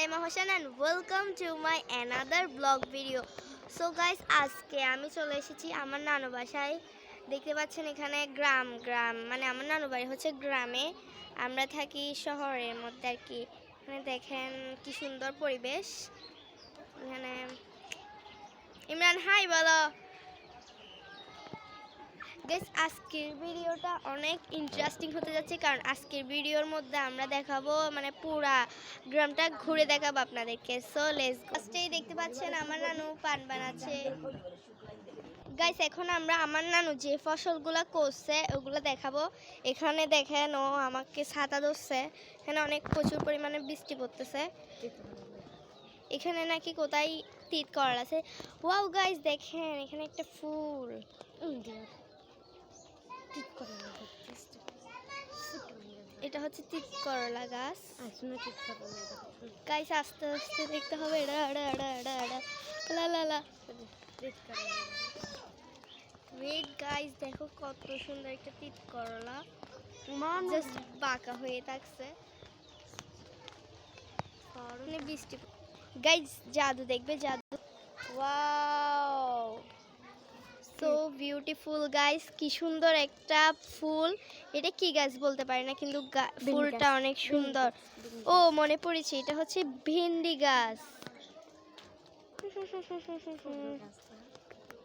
Saima Hoshan and welcome to my another vlog video. So guys, আজকে আমি চলে এসেছি আমার নানু বাসায়। দেখতে পাচ্ছেন এখানে গ্রাম মানে আমার নানু বাড়ি হচ্ছে গ্রামে, আমরা থাকি শহরের মধ্যে আর কি। এখানে দেখেন কি সুন্দর পরিবেশ। এখানে ইমরান হাই বলো। গাইস, আজকের ভিডিওটা অনেক ইন্টারেস্টিং হতে যাচ্ছে, কারণ আজকের ভিডিওর মধ্যে আমরা দেখাবো মানে পুরা গ্রামটা ঘুরে দেখাবো আপনাদেরকে। So let's go. ফার্স্টেই দেখতে পাচ্ছেন আমার নানু পান বানাচ্ছে। গাইস, এখন আমরা আমার নানু যে ফসলগুলো করছে ওগুলো দেখাবো। এখানে দেখেন ও আমাকে ছাতা ধরছে। এখানে অনেক প্রচুর পরিমাণে বৃষ্টি পড়তেছে। এখানে নাকি কোথায় তিত করলা আছে। ওয়াও গাইস, দেখেন এখানে একটা ফুল। এটা হচ্ছে তিত করলা গাছ। গাইস, আস্তে আস্তে দেখতে হবে। ওয়েট গাইস, দেখো কত সুন্দর একটা তিত করলা, জাস্ট বাঁকা হয়ে থাকছে। বৃষ্টি গাইস, জাদু দেখবে, জাদু। ওয়াও, সো বিউটিফুল গাইস, কি সুন্দর একটা ফুল। এটা কি গাছ বলতে পারি না, কিন্তু ফুলটা অনেক সুন্দর। ও মনে পড়েছে, এটা হচ্ছে ভেন্ডি গাছ।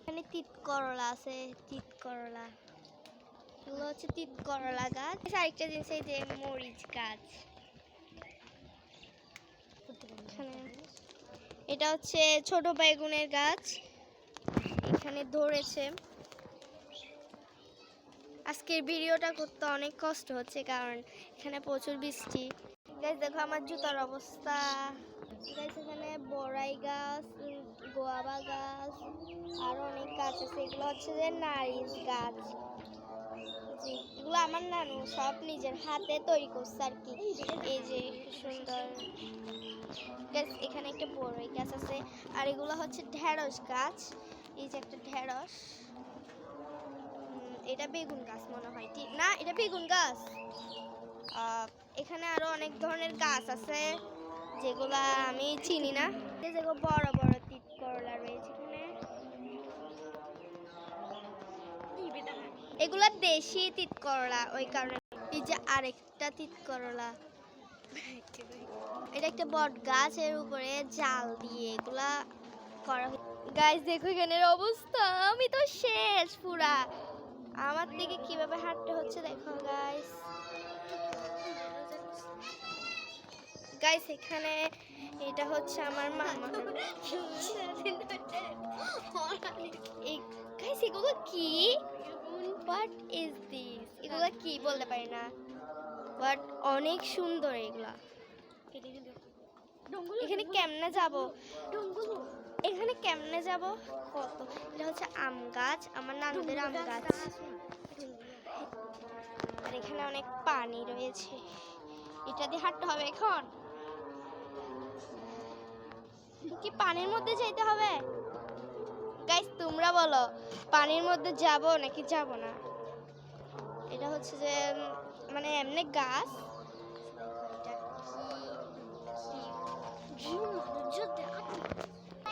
এখানে তিত করলা আছে, তিত করলা, এগুলো হচ্ছে তিত করলা গাছ। আরেকটা জিনিস, এই যে মরিচ গাছ। এটা হচ্ছে ছোট বেগুনের গাছ, এখানে ধরেছে। আজকের ভিডিওটা করতে অনেক কষ্ট হচ্ছে, কারণ এখানে প্রচুর বৃষ্টি। গাইস দেখো আমার জুতার অবস্থা। গাইস, এখানে বড়াই গাছ, গোয়াবা গাছ, আর অনেক গাছ আছে। এগুলো হচ্ছে যে নারিশ গাছ। এগুলো আমার নানু সব নিজের হাতে তৈরি করছে আর কি। এই যে সুন্দর গাছ। এখানে একটা বড়াই গাছ আছে, আর এগুলো হচ্ছে ঢেঁড়স গাছ। এই যে একটা ঢেঁড়স, এটা বেগুন গাছ মনে হয়, ঠিক না? এটা বেগুন গাছ। এখানে আরো অনেক ধরনের গাছ আছে যেগুলা আমি চিনি না। যেগুলো বড় বড় তিত করলা রয়েছে এখানে, এগুলা দেশি তিত করলা, ওই কারণে। এই যে আরেকটা তিত করলা, এটা একটা বট গাছ, এর উপরে জাল দিয়ে এগুলা করা। গাইস দেখো এখানের অবস্থা, আমি তো শেষ পুরা। আমার দিকে কিভাবে হাঁটতে হচ্ছে দেখো গাইস। গাইস এখানে এটা হচ্ছে আমার মামা। এই গাইস এগুলো কি? What is this? এগুলো কি বলতে পারি না, বাট অনেক সুন্দর এগুলা। এখানে কেমনে যাব? এখানে কেমনে যাব? কত, এটা হচ্ছে আম গাছ, আমার নানুদের আম গাছ। আর এখানে অনেক পানি রয়েছে, এটা দিয়ে হাঁটতে হবে। এখন কি পানির মধ্যে যেতে হবে? গাইস তোমরা বলো, পানির মধ্যে যাব নাকি যাব না? এটা হচ্ছে যে মানে এমনি গাছ।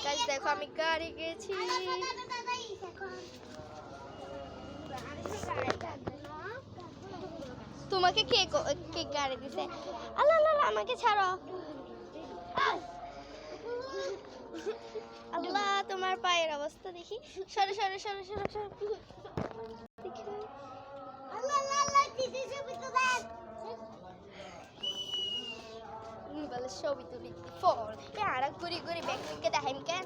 গাইস দেখো আমি গাড়ি গেছি। তোমাকে কে কে গাড়ি দিছে? আল্লাহ আল্লাহ, আমাকে ছাড়ো। আল্লাহ, তোমার পায়ের অবস্থা দেখি। সরে সরে সরে সরে সরে। ছবি তুলি ফোন আর ঘুরি ঘুরি ব্যাগ থেকে দেখাইম কেন?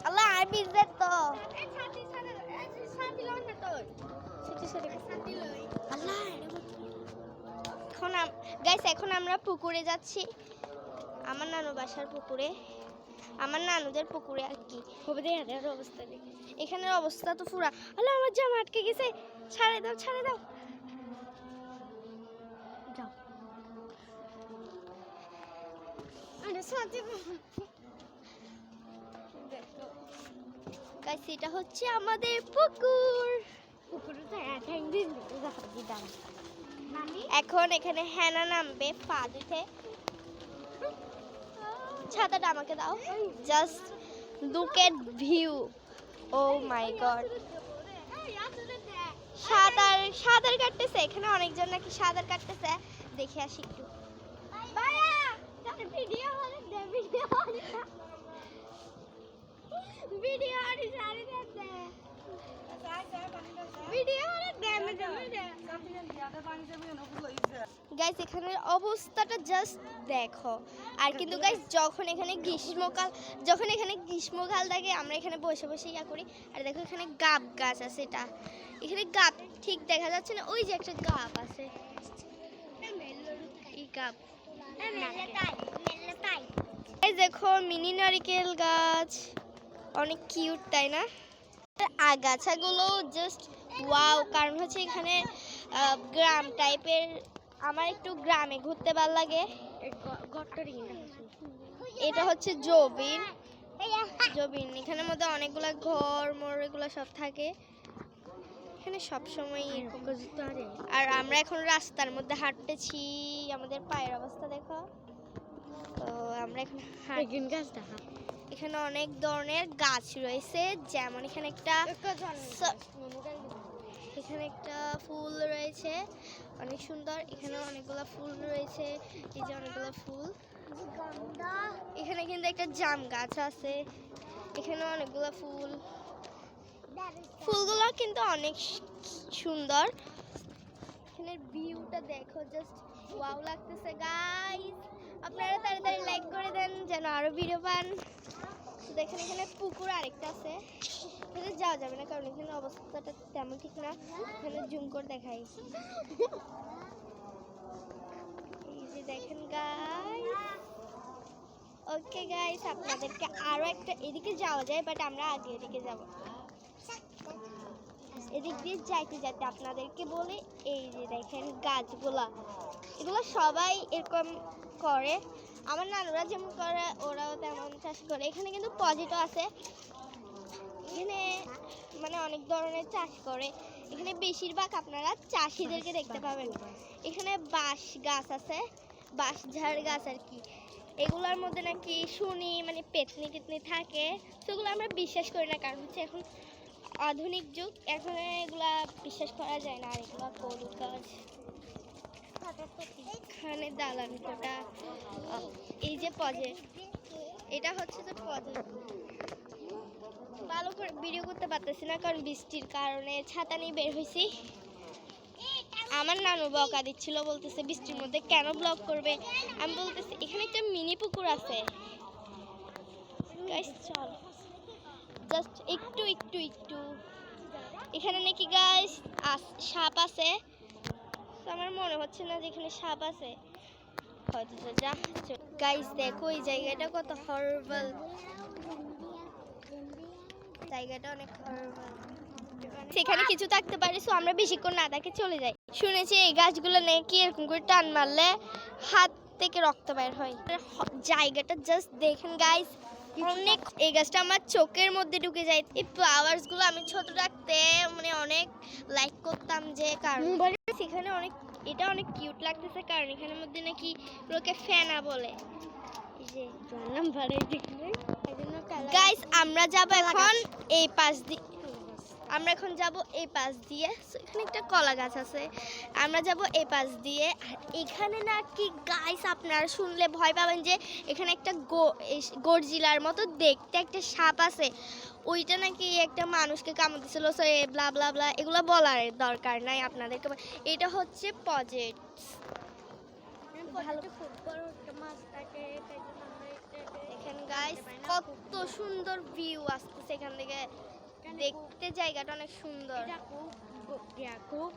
আল্লাহ আর বিজনেস তো এখন আমরা পুকুরে যাচ্ছি, আমার নানু বাসার পুকুরে, আমার নানুদের পুকুরে আর কি। অবস্থা দেখি, এখানের অবস্থা তো পুরা। আল্লাহ, আমার জামা আটকে গেছে, ছাড়ে দাও ছাড়ে দাও। গাইস এটা হচ্ছে আমাদের পুকুর। এখন এখানে হেনা নামবে ফাঁদ উঠে। ছাতাটা আমাকে দাও। Just look at view. Oh my God, সাঁতার কাটতেছে এখানে অনেকজন, নাকি সাঁতার কাটতেছে। দেখে আসি একটু। গাইস এখানের অবস্থাটা জাস্ট দেখো। আর কিন্তু গাইস যখন এখানে গ্রীষ্মকাল থাকে আমরা এখানে বসে বসে ইয়া করি। আর দেখো এখানে গাব গাছ আছে, এটা এখানে গাব ঠিক দেখা যাচ্ছে না, ওই যে একটা গাব আছে, এই গাব। এই দেখো মিনি নারিকেল গাছ, অনেক কিউট তাই না? আগাছাগুলো জাস্ট ওয়াও, কারণ হচ্ছে এখানে গ্রাম টাইপের, আমার একটু গ্রামে ঘুরতে ভালো লাগে। এটা হচ্ছে জবিন, এখানের মধ্যে অনেকগুলা ঘর মোর এগুলো সব থাকে এখানে সব সময়। আর আমরা এখন রাস্তার মধ্যে হাঁটতেছি, আমাদের পায়ের অবস্থা দেখো। তো আমরা এখন এখানে অনেক ধরনের গাছ রয়েছে, যেমন এখানে একটা ফুল রয়েছে অনেক সুন্দর, এখানে অনেকগুলো ফুল রয়েছে, এই যে অনেকগুলো ফুল। এখানে কিন্তু একটা জাম গাছ আছে, এখানে অনেকগুলো ফুলগুলো কিন্তু অনেক সুন্দর। এখানের ভিউটা দেখো, জাস্ট ওয়াও লাগতেছে গাইস। আপনারা তাড়াতাড়ি লাইক করে দেন যেন আরো ভিডিও পান। দেখেন এখানে পুকুর আরেকটা আছে, এখানে যাওয়া যাবে না কারণ এখানে অবস্থাটা তেমন ঠিক না। এখানে জুম করে দেখাই, এই যে দেখেন গাইস। ওকে গাইস, আপনাদেরকে আরো একটা এদিকে যাওয়া যায়, বাট আমরা আগে এদিকে যাব। এদিক দিয়ে যাইতে আপনাদেরকে বলি, এই যে দেখেন গাছগুলা, এগুলো সবাই এরকম করে, আমার নানুরা যেমন করে ওরাও তেমন চাষ করে। এখানে কিন্তু পজিটিভ আছে, এখানে মানে অনেক ধরনের চাষ করে। এখানে বেশিরভাগ আপনারা চাষিদেরকে দেখতে পাবেন। এখানে বাঁশ গাছ আছে, বাঁশ ঝাড় গাছ আর কি, এগুলোর মধ্যে নাকি শুনি মানে পেতনি টেতনি থাকে, সেগুলো আমরা বিশ্বাস করি না, কারণ হচ্ছে এখন আধুনিক যুগ, এখন এগুলা বিশ্বাস করা যায় না। আর এগুলো গরু গাছ, এখানে দালান কোটা, এই যে এটা হচ্ছে যে ভালো করে ভিডিও করতে পারতেছি না কারণ বৃষ্টির কারণে, ছাতা নিয়ে বের হয়েছি। আমার নানু বকা দিচ্ছিল, বলতেছে বৃষ্টির মধ্যে কেন ব্লগ করবে। আমি বলতেছি এখানে একটা মিনি পুকুর আছে গাইস, চল জাস্ট একটু এখানে নাকি গাইস সাপ আছে, আমার মনে হচ্ছে না যে এখানে সাপ আছে, হয়তো যা। গাইস দেখো এই জায়গাটা কত হরবল, জায়গাটা অনেক হরবল, সেখানে কিছু থাকতে পারে, সো আমরা বেশিক্ষণ না দেখে চলে যাই। শুনেছি এই গাছগুলো নাকি এরকম করে টান মারলে হাত থেকে রক্ত বের হয়। জায়গাটা জাস্ট দেখেন গাইস, অনেক, এই গাছটা আমার চোখের মধ্যে ঢুকে যায়। এই ফ্লাওয়ার্স গুলো আমি ছোট থাকতে মানে অনেক লাইক করতাম, যে কারণ সেখানে অনেক, এটা অনেক কিউট লাগতেছে কারণ এখানের মধ্যে নাকি লোকে ফেনা বলে। গাইস আমরা যাব এখন এই পাশ দিয়ে, আমরা এখন যাব এই পাশ দিয়ে, এখানে একটা কলা গাছ আছে, আমরা যাব এই পাশ দিয়ে। আর এখানে নাকি গাইস আপনারা শুনলে ভয় পাবেন, যে এখানে একটা গর্জিলার মতো দেখতে একটা সাপ আছে, ওইটা নাকি একটা মানুষকে কামড় দিছিল, সো ব্লা ব্লা ব্লা, এগুলো বলার দরকার নাই আপনাদেরকে। এটা হচ্ছে পজেটস, দেখেন গাইস কত সুন্দর ভিউ আসতেছে এখান থেকে, দেখতে জায়গাটা অনেক সুন্দর, খুব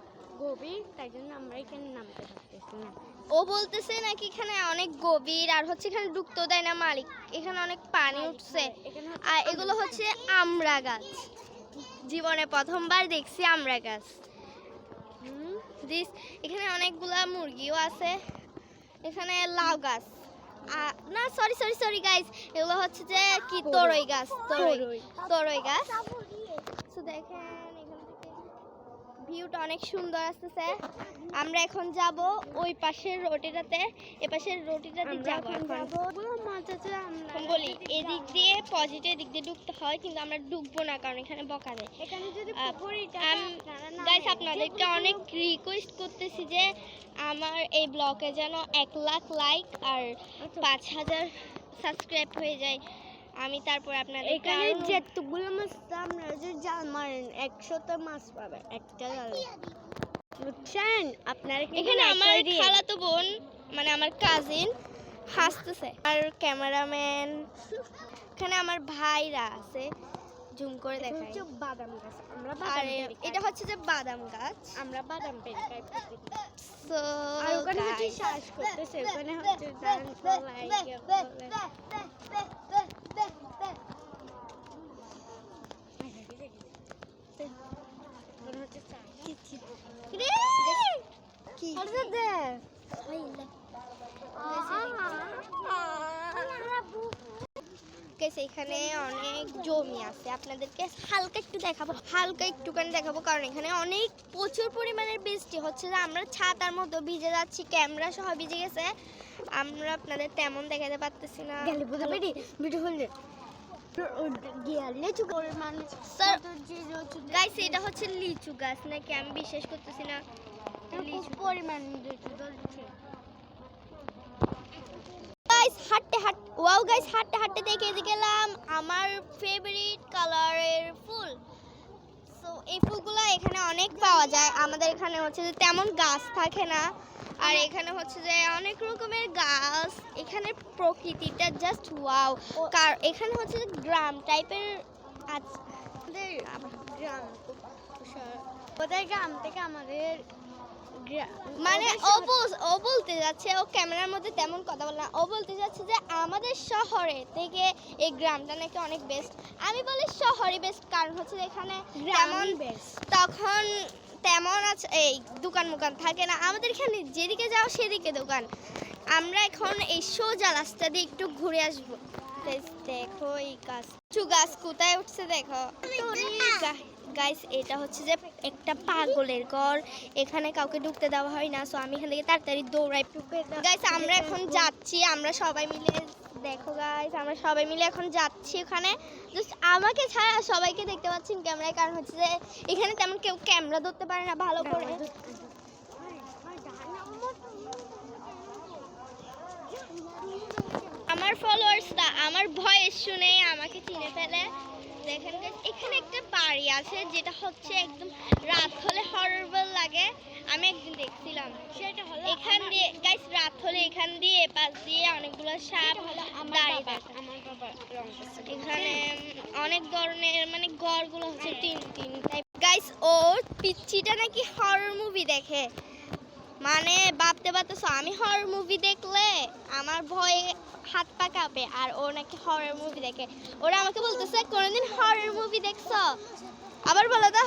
গভীর, তাই জন্য আমরা এখানে নামতে পারতেছি না। ও বলতেছে নাকি এখানে অনেক গভীর, আর হচ্ছে এখানে ঢুকতেও দেয় না মালিক, এখানে অনেক পানি উঠছে। আর এগুলো হচ্ছে আমড়া গাছ, জীবনে প্রথমবার দেখছি আমড়া গাছ। এখানে অনেকগুলা মুরগিও আছে, এখানে লাউ গাছ, না সরি গাইস, এগুলো হচ্ছে যে কি তরই গাছ, তরই গাছ। তো দেখেন এখান থেকে ভিউটা অনেক সুন্দর আসতেছে। আমরা এখন যাব ওই পাশের রোটিটাতে, এ পাশের রোটিটাতে যাব। এখন বলি এদিক দিয়ে পজিটিভ দিক দিয়ে ঢুকতে হয়, কিন্তু আমরা ঢুকবো না কারণ এখানে বকা দেয়। গাইস আপনাদেরকে অনেক রিকোয়েস্ট করতেছি যে আমার এই ব্লগে যেন 1 লাখ লাইক আর 5000 সাবস্ক্রাইব হয়ে যায়। আমি তারপর আপনাদের এখানে যেতগুলো মাছ আমরা যে জাল মারেন 100টা মাছ পাবে একটা জালে, বুঝছেন? আপনারা এখানে আমার খালাতো বোন মানে আমার কাজিন হাসতেছে, আর ক্যামেরাম্যান, এখানে আমার ভাইরা আছে, জুম করে দেখাই। বাদাম গাছ, আমরা আর বাদাম এটা হচ্ছে যে বাদাম গাছ, আমরা বাদাম পেড়ে খাই। সো আর ওখানে হচ্ছে শ্বাস করতেছে, ওখানে হচ্ছে ডান ফলাই কি এখানে অনেক জমি আছে, আপনাদেরকে হালকা একটু দেখাবো, হালকা একটুখানি দেখাবো, কারণ এখানে অনেক প্রচুর পরিমাণের বৃষ্টি হচ্ছে যে আমরা ছাতার মতো ভিজে যাচ্ছি, ক্যামেরা সহ ভিজে গেছে, আমরা আপনাদের তেমন দেখাতে পারতেছি না। গাইস এটা হচ্ছে লিচু গাছ নাকি আমি বিশ্বাস করতেছি না, লিচু পরিমাণ গাইস হাঁটতে হাঁটতে, ওয়াও গাইস হাঁটতে হাঁটতে দেখে গেলাম আমার ফেভারিট কালারের ফুল। সো এই ফুলগুলো এখানে অনেক পাওয়া যায়, আমাদের এখানে হচ্ছে যে তেমন গাছ থাকে না, আর এখানে হচ্ছে যে অনেক রকমের গাছ, এখানে প্রকৃতিটা জাস্ট ওয়াও। এখানে হচ্ছে যে গ্রাম টাইপের আছে, গ্রাম, ওদের গ্রাম থেকে আমাদের মানে ও বলতে যাচ্ছে, ও ক্যামেরার মধ্যে তেমন কথা বলে না, ও বলতে যাচ্ছে যে আমাদের শহরে থেকে এই গ্রামটা নাকি অনেক বেস্ট। আমি বলি শহরই বেস্ট, কারণ হচ্ছে এখানে তেমন তখন তেমন আছে এই দোকান মুকান থাকে না, আমাদের এখানে যেদিকে যাও সেদিকে দোকান। আমরা এখন এই সোজা রাস্তা দিয়ে একটু ঘুরে আসবো। দেখো এই গাছ, গাছ কোথায় উঠছে দেখো গাইস, এটা হচ্ছে যে একটা পাগলের ঘর, এখানে কাউকে ঢুকতে দেওয়া হয় না, সো আমি এখান থেকে তাড়াতাড়ি দৌড়াই। গাইস আমরা এখন যাচ্ছি, আমরা সবাই মিলে, দেখো গাইস আমরা সবাই মিলে এখন যাচ্ছি ওখানে, জাস্ট আমাকে ছাড়া সবাইকে দেখতে পাচ্ছেন ক্যামেরায়, কারণ হচ্ছে যে এখানে তেমন কেউ ক্যামেরা ধরতে পারে না ভালো করে। আমার ফলোয়ার্সরা আমার ভয়েস শুনে আমাকে চিনে ফেলে। দেখেন এখানে একটা বাড়ি আছে যেটা হচ্ছে একদম রাত হলে হররবল লাগে, আমি একদিন দেখছিলাম সেটা হলো এখান দিয়ে গাইস, রাত হলে এখান দিয়ে পাশ দিয়ে অনেকগুলো সাপ দাঁড়িয়ে থাকে। আমার বাবা রং করছে এখানে অনেক ধরনের মানে গড়গুলো হচ্ছে তিন টাইপ। গাইস ও পিচ্চিটা নাকি হরর মুভি দেখে, মানে ভাবতে পারতেছো আমি হরর মুভি দেখলে আমার ভয়ে হাত পা কাঁপে, আর ও নাকি হরর মুভি দেখে। ওরা আমাকে বলতেছে কোনোদিন হরর মুভি দেখছো, আবার বলো তো।